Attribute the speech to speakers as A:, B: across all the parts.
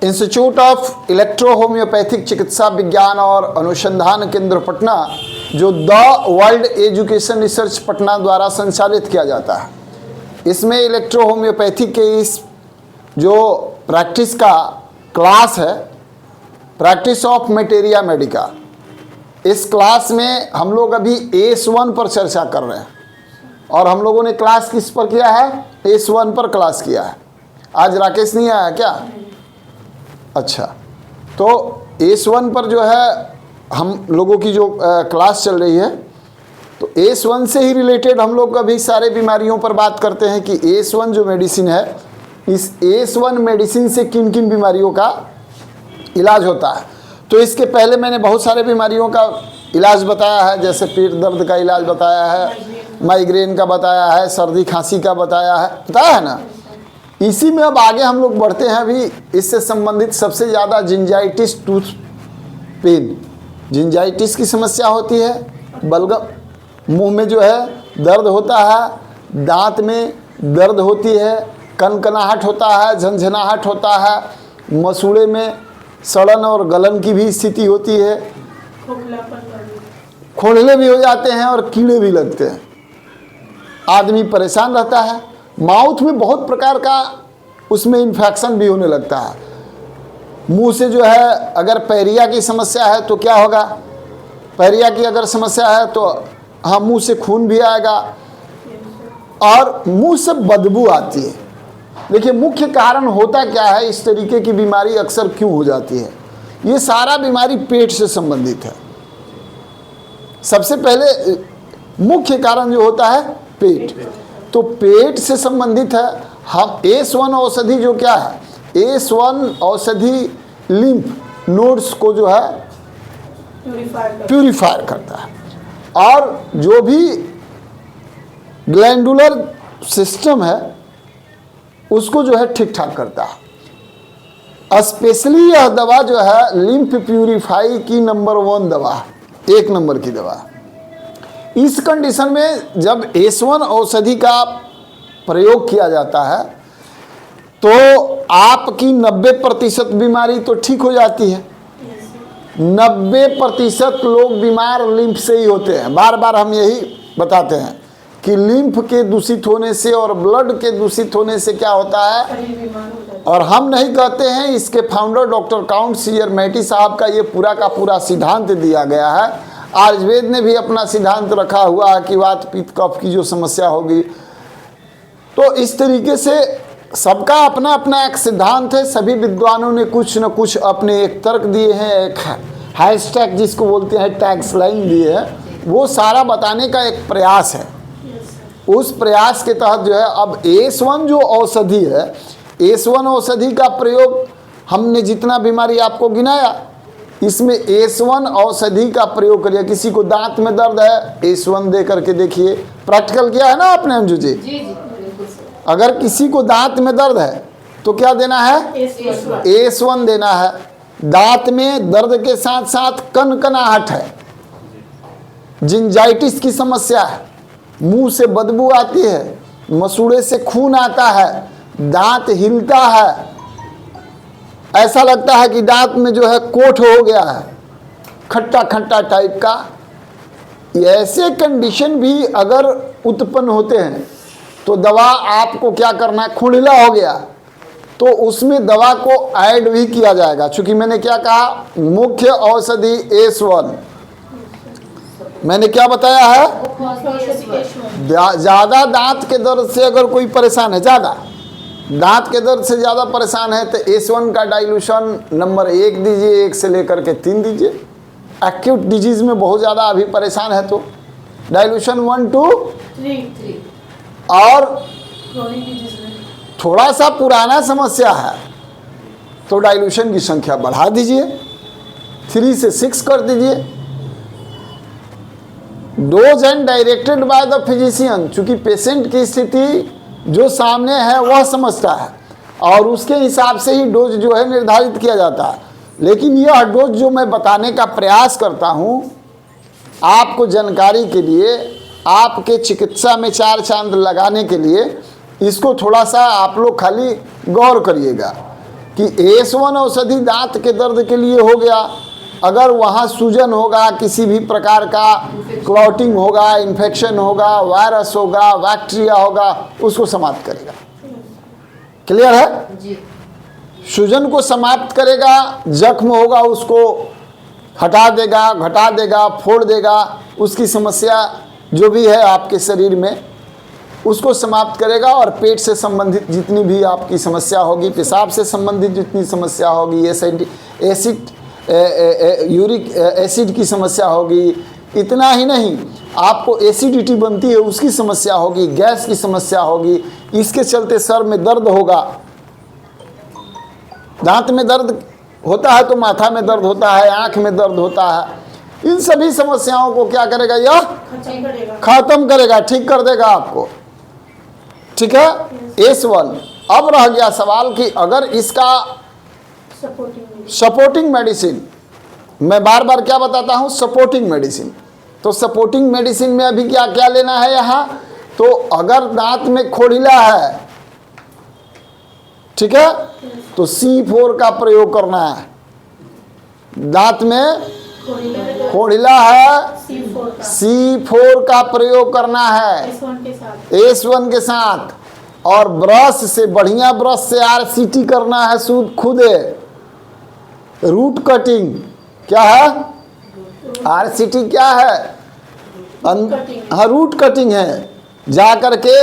A: Institute of electro homeopathic चिकित्सा विज्ञान और अनुसंधान केंद्र पटना, जो the world education research Patna द्वारा संचालित किया जाता है। इसमें इलेक्ट्रो होम्योपैथिक के इस जो प्रैक्टिस का क्लास है, प्रैक्टिस ऑफ मेटेरिया मेडिका, इस क्लास में हम लोग अभी AS1 पर चर्चा कर रहे हैं और हम लोगों ने क्लास किस पर किया है? AS1 पर क्लास किया है। आज राकेश नहीं आया क्या? अच्छा, तो AS1 पर जो है हम लोगों की जो क्लास चल रही है, तो AS1 से ही रिलेटेड हम लोग अभी सारे बीमारियों पर बात करते हैं कि AS1 जो मेडिसिन है, इस AS1 मेडिसिन से किन किन बीमारियों का इलाज होता है। तो इसके पहले मैंने बहुत सारे बीमारियों का इलाज बताया है, जैसे पेट दर्द का इलाज बताया है, माइग्रेन का बताया है, सर्दी खांसी का बताया है ना। इसी में अब आगे हम लोग बढ़ते हैं। अभी इससे संबंधित सबसे ज़्यादा जिंजाइटिस, टूथ पेन, जिंजाइटिस की समस्या होती है, बलगम, मुंह में जो है दर्द होता है, दांत में दर्द होती है, कनकनाहट होता है, झंझनाहट होता है, मसूड़े में सड़न और गलन की भी स्थिति होती है, खोखले भी हो जाते हैं और कीड़े भी लगते हैं, आदमी परेशान रहता है, माउथ में बहुत प्रकार का उसमें इन्फेक्शन भी होने लगता है। मुंह से जो है अगर पैरिया की समस्या है तो क्या होगा? पैरिया की अगर समस्या है तो हाँ, मुंह से खून भी आएगा और मुंह से बदबू आती है। देखिए, मुख्य कारण होता क्या है, इस तरीके की बीमारी अक्सर क्यों हो जाती है? ये सारा बीमारी पेट से संबंधित है। सबसे पहले मुख्य कारण जो होता है पेट, तो पेट से संबंधित है। हम AS1 औषधि जो क्या है, AS1 औषधि लिम्फ नोड्स को जो है प्यूरिफायर करता है और जो भी ग्लैंडुलर सिस्टम है उसको जो है ठीक ठाक करता है। स्पेशली यह दवा जो है लिम्फ प्यूरिफाई की नंबर 1 दवा है, 1 नंबर की दवा। इस कंडीशन में जब AS1 औषधि का प्रयोग किया जाता है तो आपकी 90% बीमारी तो ठीक हो जाती है। 90% लोग बीमार लिम्फ से ही होते हैं। बार बार हम यही बताते हैं कि लिम्फ के दूषित होने से और ब्लड के दूषित होने से क्या होता है। और हम नहीं कहते हैं, इसके फाउंडर डॉक्टर काउंट सीयर मैटी साहब का ये पूरा का पूरा सिद्धांत दिया गया है। आयुर्वेद ने भी अपना सिद्धांत रखा हुआ है कि वात पित्त कफ की जो समस्या होगी, तो इस तरीके से सबका अपना अपना एक सिद्धांत है। सभी विद्वानों ने कुछ न कुछ अपने एक तर्क दिए हैं, एक हैशटैग जिसको बोलते हैं टैग्स लाइन दिए है, वो सारा बताने का एक प्रयास है। उस प्रयास के तहत जो है अब AS1 जो औषधि है, AS1 औषधि का प्रयोग हमने जितना बीमारी आपको गिनाया, इसमें AS1 औषधि का प्रयोग करिए। किसी को दांत में दर्द है, AS1 दे करके देखिए। प्रैक्टिकल किया है ना आपने अंजू जी? अगर किसी को दांत में दर्द है तो क्या देना है? AS1 देना है। दांत में दर्द के साथ साथ कनकनाहट है, जिंजाइटिस की समस्या है, मुंह से बदबू आती है, मसूड़े से खून आता है, दांत हिलता है, ऐसा लगता है कि दांत में जो है कोठ हो गया है, खट्टा खट्टा टाइप का, ऐसे कंडीशन भी अगर उत्पन्न होते हैं तो दवा आपको क्या करना है? खुंडिला हो गया तो उसमें दवा को ऐड भी किया जाएगा। चूंकि मैंने क्या कहा, मुख्य औषधि AS1, मैंने क्या बताया है? ज़्यादा दांत के दर्द से अगर कोई परेशान है, ज़्यादा दांत के दर्द से ज़्यादा परेशान है तो AS1 का डाइल्यूशन नंबर 1 दीजिए, 1 से लेकर के 3 दीजिए। एक्यूट डिजीज़ में बहुत ज़्यादा अभी परेशान है तो डाइल्यूशन 1 to 3, और थोड़ा सा पुराना समस्या है तो डाइल्यूशन की संख्या बढ़ा दीजिए, 3 से 6 कर दीजिए। Dose and directed by the physician, चूँकि पेशेंट की स्थिति जो सामने है वह समझता है और उसके हिसाब से ही डोज जो है निर्धारित किया जाता है। लेकिन यह डोज जो मैं बताने का प्रयास करता हूँ आपको जानकारी के लिए, आपके चिकित्सा में 4 चांद लगाने के लिए, इसको थोड़ा सा आप लोग खाली गौर करिएगा। कि एस1 औषधि दांत के दर्द के लिए हो गया, अगर वहाँ सूजन होगा, किसी भी प्रकार का क्लॉटिंग होगा, इन्फेक्शन होगा, वायरस होगा, बैक्टीरिया होगा, उसको समाप्त करेगा। क्लियर है?
B: जी।
A: सूजन को समाप्त करेगा, जख्म होगा उसको हटा देगा, घटा देगा, फोड़ देगा, उसकी समस्या जो भी है आपके शरीर में उसको समाप्त करेगा। और पेट से संबंधित जितनी भी आपकी समस्या होगी, पेशाब से संबंधित जितनी समस्या होगी, यूरिक एसिड की समस्या होगी, इतना ही नहीं, आपको एसिडिटी बनती है उसकी समस्या होगी, गैस की समस्या होगी, इसके चलते सर में दर्द होगा। दांत में दर्द होता है तो माथा में दर्द होता है, आंख में दर्द होता है। इन सभी समस्याओं को क्या करेगा? यह खत्म करेगा, ठीक कर देगा आपको। ठीक है? एस1। अब रह गया सवाल कि अगर इसका सपोर्टिंग मेडिसिन, मैं बार बार क्या बताता हूं, सपोर्टिंग मेडिसिन। तो सपोर्टिंग मेडिसिन में अभी क्या क्या लेना है यहाँ? तो अगर दांत में खोड़िला है, ठीक है, तो C4 का प्रयोग करना है। दांत में खोड़िला है, C4 का प्रयोग करना है S1 के साथ। और ब्रश से, बढ़िया ब्रश से RCT करना है खुदे। रूट कटिंग क्या है? RCT क्या है? हाँ, रूट कटिंग है। जा करके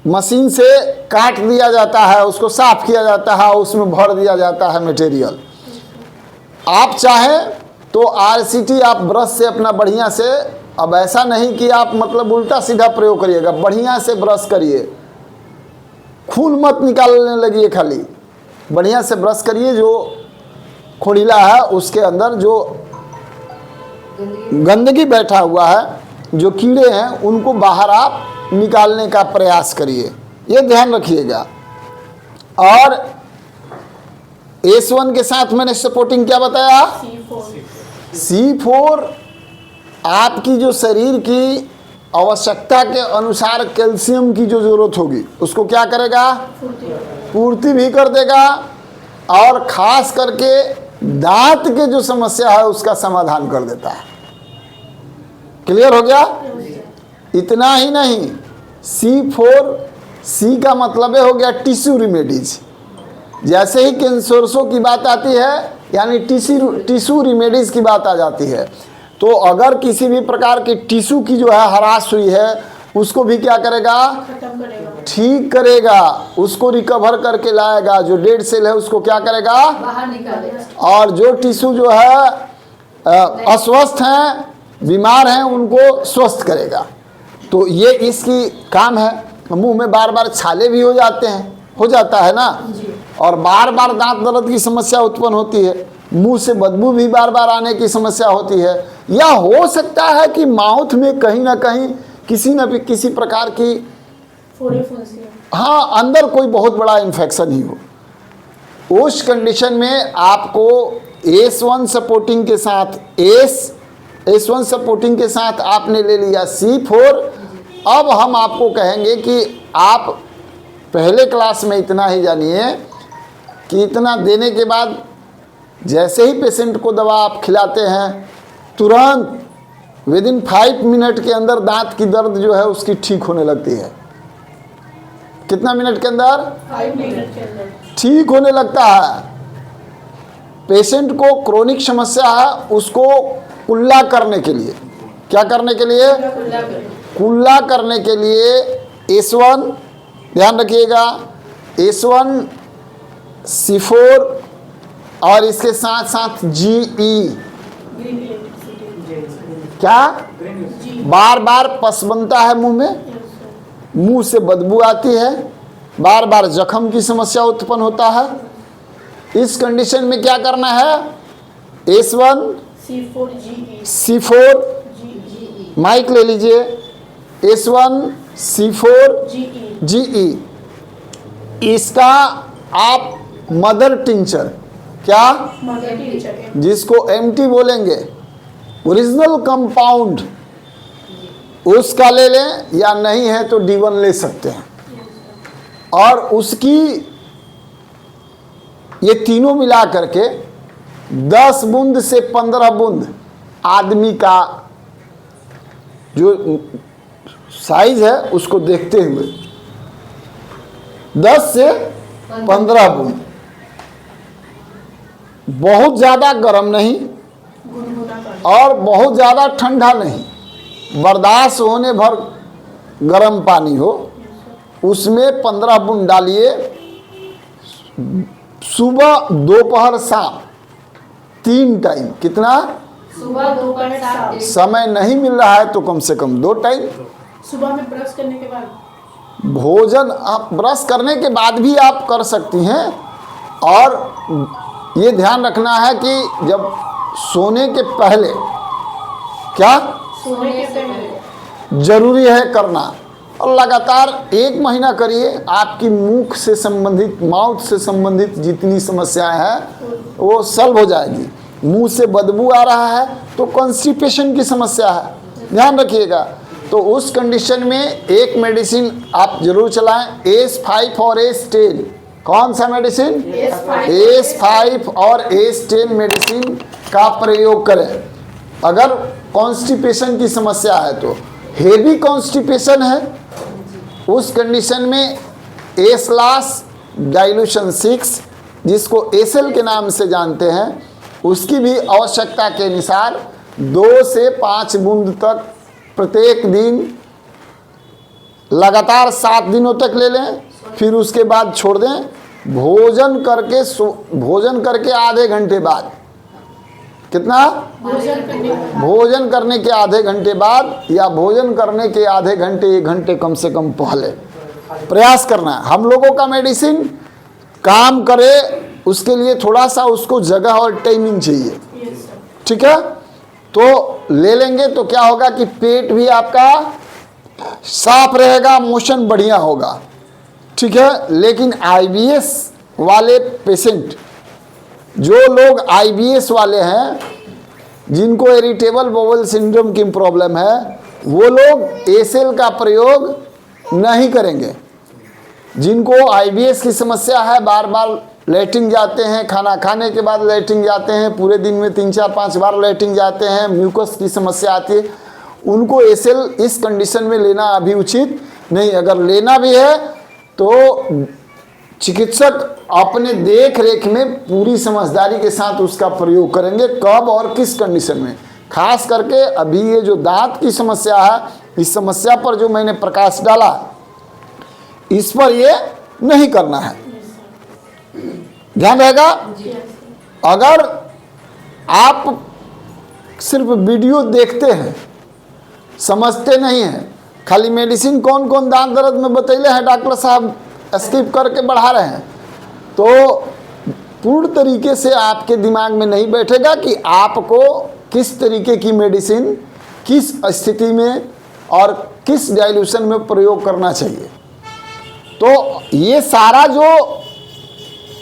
A: मशीन से काट दिया जाता है, उसको साफ किया जाता है, उसमें भर दिया जाता है मटेरियल। आप चाहें तो RCT आप ब्रश से अपना बढ़िया से, अब ऐसा नहीं कि आप मतलब उल्टा सीधा प्रयोग करिएगा, बढ़िया से ब्रश करिए, खून मत निकालने लगिए, खाली बढ़िया से ब्रश करिए। जो खोड़िला है उसके अंदर जो गंदगी बैठा हुआ है, जो कीड़े हैं, उनको बाहर आप निकालने का प्रयास करिए, ये ध्यान रखिएगा। और S1 के साथ मैंने सपोर्टिंग क्या बताया? C4 आपकी जो शरीर की आवश्यकता के अनुसार कैल्शियम की जो जरूरत होगी उसको क्या करेगा? पूर्ति भी कर देगा। और खास करके दांत के जो समस्या है उसका समाधान कर देता है। क्लियर हो गया? इतना ही नहीं, C4, C का मतलब हो गया टिश्यू रिमेडीज। जैसे ही कैंसरसों की बात आती है, यानी टिश्यू रिमेडीज की बात आ जाती है, तो अगर किसी भी प्रकार की टिश्यू की जो है हरास हुई है, उसको भी क्या करेगा? ठीक करेगा, उसको रिकवर करके लाएगा। जो डेड सेल है उसको क्या करेगा?
B: बाहर निकालेगा।
A: और जो टिश्यू जो है अस्वस्थ हैं, बीमार हैं, उनको स्वस्थ करेगा। तो ये इसकी काम है। मुंह में बार बार छाले भी हो जाते हैं, हो जाता है ना, और बार बार दांत दर्द की समस्या उत्पन्न होती है, मुंह से बदबू भी बार बार आने की समस्या होती है, या हो सकता है कि माउथ में कहीं ना कहीं किसी प्रकार की हाँ अंदर कोई बहुत बड़ा इन्फेक्शन ही हो। उस कंडीशन में आपको S1 सपोर्टिंग के साथ S1 सपोर्टिंग के साथ आपने ले लिया C4। अब हम आपको कहेंगे कि आप पहले क्लास में इतना ही जानिए कि इतना देने के बाद जैसे ही पेशेंट को दवा आप खिलाते हैं, तुरंत विदिन 5 मिनट के अंदर दांत की दर्द जो है उसकी ठीक होने लगती है। कितना मिनट के अंदर?
B: 5 मिनट के अंदर
A: ठीक होने लगता है। पेशेंट को क्रोनिक समस्या है, उसको कुल्ला करने के लिए, क्या करने के लिए? कुल्ला करने के लिए S1, ध्यान रखिएगा, S1 C4 और इसके साथ साथ GE, क्या बार बार पस बनता है मुंह में, मुंह से बदबू आती है, बार बार जख्म की समस्या उत्पन्न होता है। इस कंडीशन में क्या करना है? S1 C4 माइक ले लीजिए, S1 C4 GE, इसका आप मदर टिंचर, क्या जिसको MT बोलेंगे, ओरिजिनल कंपाउंड, उसका ले लें, या नहीं है तो D1 ले सकते हैं। और उसकी ये तीनों मिला करके 10 बूंद से 15 बूंद आदमी का जो साइज है उसको देखते हुए 10 से 15 बूंद, बहुत ज़्यादा गर्म नहीं और बहुत ज़्यादा ठंडा नहीं, बर्दाश्त होने भर गर्म पानी हो, उसमें 15 बूंद डालिए। सुबह दोपहर शाम 3 टाइम। कितना?
B: सुबह दोपहर शाम।
A: समय नहीं मिल रहा है तो कम से कम 2 टाइम।
B: सुबह में ब्रश करने के बाद
A: भोजन आप ब्रश करने के बाद भी आप कर सकती हैं। और ये ध्यान रखना है कि जब सोने के पहले, क्या
B: सोने के पहले
A: जरूरी है करना, और लगातार 1 महीना करिए। आपकी मुख से संबंधित, माउथ से संबंधित जितनी समस्याएं हैं वो सॉल्व हो जाएगी। मुंह से बदबू आ रहा है तो कॉन्स्टिपेशन की समस्या है, ध्यान रखिएगा। तो उस कंडीशन में एक मेडिसिन आप जरूर चलाएं, ACE-5 और ACE-10। कौन सा मेडिसिन? ACE-5 और ACE-10 मेडिसिन का प्रयोग करें। अगर कॉन्स्टिपेशन की समस्या है तो, हेवी कॉन्स्टिपेशन है, उस कंडीशन में एसलास डाइल्यूशन 6, जिसको एसएल के नाम से जानते हैं, उसकी भी आवश्यकता के अनुसार 2 से 5 बूंद तक प्रत्येक दिन लगातार 7 दिनों तक ले लें, फिर उसके बाद छोड़ दें। भोजन करके आधे घंटे बाद, कितना? भोजन करने के आधे घंटे बाद या भोजन करने के आधे घंटे 1 घंटे कम से कम पहले प्रयास करना है। हम लोगों का मेडिसिन काम करे उसके लिए थोड़ा सा उसको जगह और टाइमिंग चाहिए, ठीक है? तो ले लेंगे तो क्या होगा कि पेट भी आपका साफ रहेगा, मोशन बढ़िया होगा, ठीक है? लेकिन आईबीएस वाले पेशेंट, जो लोग आईबीएस वाले हैं, जिनको इरिटेबल बाउल सिंड्रोम की प्रॉब्लम है, वो लोग एसएल का प्रयोग नहीं करेंगे। जिनको आईबीएस की समस्या है, बार बार लेटिंग जाते हैं, खाना खाने के बाद लेटिंग जाते हैं, पूरे दिन में 3-4-5 बार लेटिंग जाते हैं, म्यूकस की समस्या आती है, उनको एसएल इस कंडीशन में लेना अभी उचित नहीं। अगर लेना भी है तो चिकित्सक अपने देख रेख में पूरी समझदारी के साथ उसका प्रयोग करेंगे, कब और किस कंडीशन में। खास करके अभी ये जो दांत की समस्या है, इस समस्या पर जो मैंने प्रकाश डाला, इस पर ये नहीं करना है, ध्यान रहेगा। अगर आप सिर्फ वीडियो देखते हैं, समझते नहीं हैं, खाली मेडिसिन कौन कौन दांत दर्द में बतैले हैं डॉक्टर साहब स्किप करके बढ़ा रहे हैं, तो पूर्ण तरीके से आपके दिमाग में नहीं बैठेगा कि आपको किस तरीके की मेडिसिन किस स्थिति में और किस डाइल्यूशन में प्रयोग करना चाहिए। तो ये सारा जो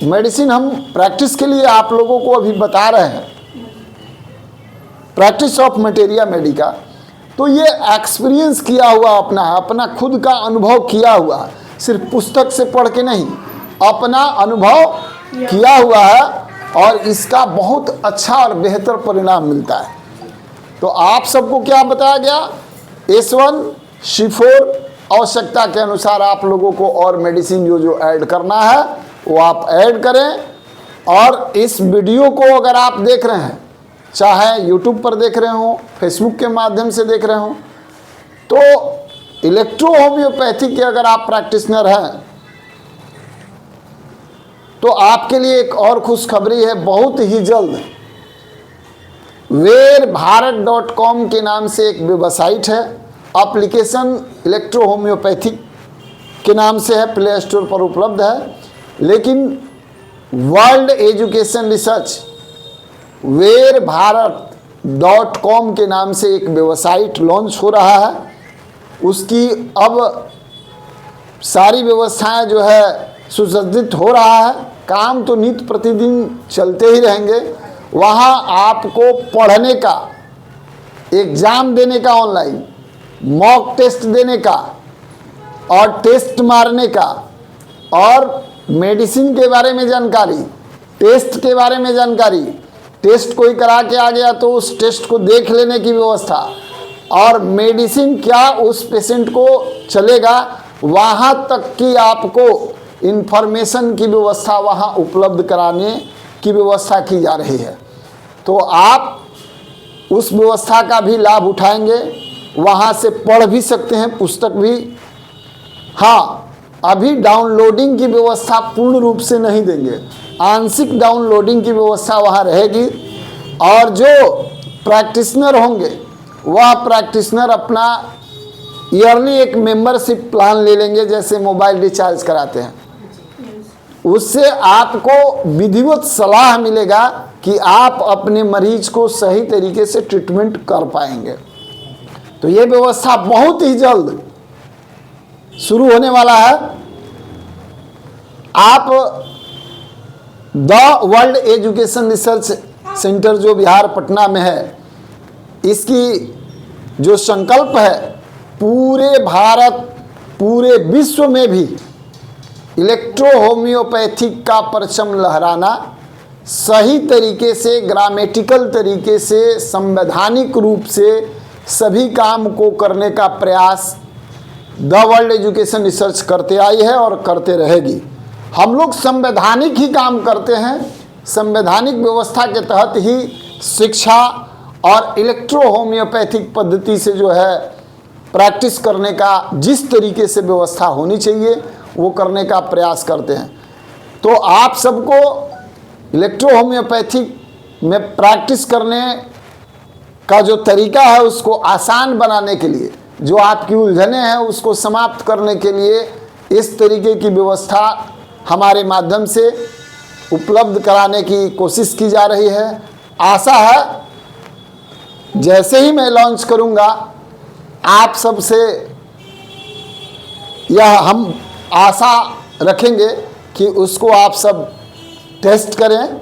A: मेडिसिन हम प्रैक्टिस के लिए आप लोगों को अभी बता रहे हैं, प्रैक्टिस ऑफ मटेरिया मेडिका, तो ये एक्सपीरियंस किया हुआ अपना खुद का अनुभव किया हुआ, सिर्फ पुस्तक से पढ़ के नहीं, अपना अनुभव किया हुआ है, और इसका बहुत अच्छा और बेहतर परिणाम मिलता है। तो आप सबको क्या बताया गया? S1 C4 आवश्यकता के अनुसार आप लोगों को और मेडिसिन जो ऐड करना है वो आप ऐड करें। और इस वीडियो को अगर आप देख रहे हैं, चाहे यूट्यूब पर देख रहे हो, फेसबुक के माध्यम से देख रहे हो, तो इलेक्ट्रो होम्योपैथी के अगर आप प्रैक्टिशनर हैं तो आपके लिए एक और खुशखबरी है। बहुत ही जल्द वेरभारत.com के नाम से एक वेबसाइट है, एप्लीकेशन इलेक्ट्रो होम्योपैथी के नाम से है, प्ले स्टोर पर उपलब्ध है। लेकिन वर्ल्ड एजुकेशन रिसर्च वेरभारत.com के नाम से एक वेबसाइट लॉन्च हो रहा है। उसकी अब सारी व्यवस्थाएं जो है सुसज्जित हो रहा है, काम तो नित्य प्रतिदिन चलते ही रहेंगे। वहाँ आपको पढ़ने का, एग्ज़ाम देने का, ऑनलाइन मॉक टेस्ट देने का और टेस्ट मारने का, और मेडिसिन के बारे में जानकारी, टेस्ट के बारे में जानकारी, टेस्ट कोई करा के आ गया तो उस टेस्ट को देख लेने की व्यवस्था, और मेडिसिन क्या उस पेशेंट को चलेगा वहाँ तक की आपको इन्फॉर्मेशन की व्यवस्था वहाँ उपलब्ध कराने की व्यवस्था की जा रही है। तो आप उस व्यवस्था का भी लाभ उठाएंगे, वहाँ से पढ़ भी सकते हैं पुस्तक भी। हाँ, अभी डाउनलोडिंग की व्यवस्था पूर्ण रूप से नहीं देंगे, आंशिक डाउनलोडिंग की व्यवस्था वहाँ रहेगी, और जो प्रैक्टिशनर होंगे वह प्रैक्टिशनर अपना ईयरली एक मेंबरशिप प्लान ले लेंगे, जैसे मोबाइल रिचार्ज कराते हैं। उससे आपको विधिवत सलाह मिलेगा कि आप अपने मरीज को सही तरीके से ट्रीटमेंट कर पाएंगे। तो ये व्यवस्था बहुत ही जल्द शुरू होने वाला है। आप the world education research centre जो बिहार पटना में है, इसकी जो संकल्प है पूरे भारत, पूरे विश्व में भी इलेक्ट्रो होम्योपैथिक का परचम लहराना, सही तरीके से, ग्रामेटिकल तरीके से, संवैधानिक रूप से सभी काम को करने का प्रयास द वर्ल्ड एजुकेशन रिसर्च करते आई है और करते रहेगी। हम लोग संवैधानिक ही काम करते हैं, संवैधानिक व्यवस्था के तहत ही शिक्षा और इलेक्ट्रो होम्योपैथिक पद्धति से जो है प्रैक्टिस करने का जिस तरीके से व्यवस्था होनी चाहिए वो करने का प्रयास करते हैं। तो आप सबको इलेक्ट्रो होम्योपैथिक में प्रैक्टिस करने का जो तरीका है उसको आसान बनाने के लिए, जो आपकी उलझनें हैं उसको समाप्त करने के लिए इस तरीके की व्यवस्था हमारे माध्यम से उपलब्ध कराने की कोशिश की जा रही है। आशा है जैसे ही मैं लॉन्च करूंगा आप सबसे यह हम आशा रखेंगे कि उसको आप सब टेस्ट करें,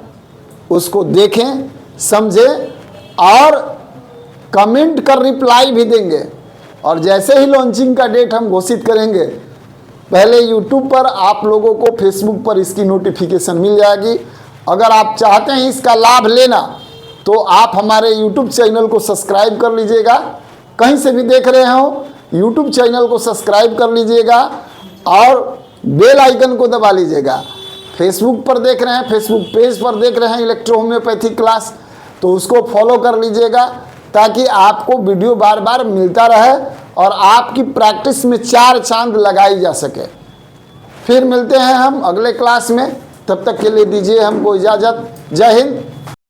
A: उसको देखें, समझें और कमेंट कर रिप्लाई भी देंगे। और जैसे ही लॉन्चिंग का डेट हम घोषित करेंगे, पहले यूट्यूब पर आप लोगों को, फेसबुक पर इसकी नोटिफिकेशन मिल जाएगी। अगर आप चाहते हैं इसका लाभ लेना तो आप हमारे यूट्यूब चैनल को सब्सक्राइब कर लीजिएगा। कहीं से भी देख रहे हो यूट्यूब चैनल को सब्सक्राइब कर लीजिएगा और बेल आइकन को दबा लीजिएगा। फेसबुक पर देख रहे हैं, फेसबुक पेज पर देख रहे हैं इलेक्ट्रो होम्योपैथिक क्लास, तो उसको फॉलो कर लीजिएगा ताकि आपको वीडियो बार बार मिलता रहे और आपकी प्रैक्टिस में 4 चांद लगाई जा सके। फिर मिलते हैं हम अगले क्लास में, तब तक के लिए दीजिए हमको इजाज़त। जय हिंद,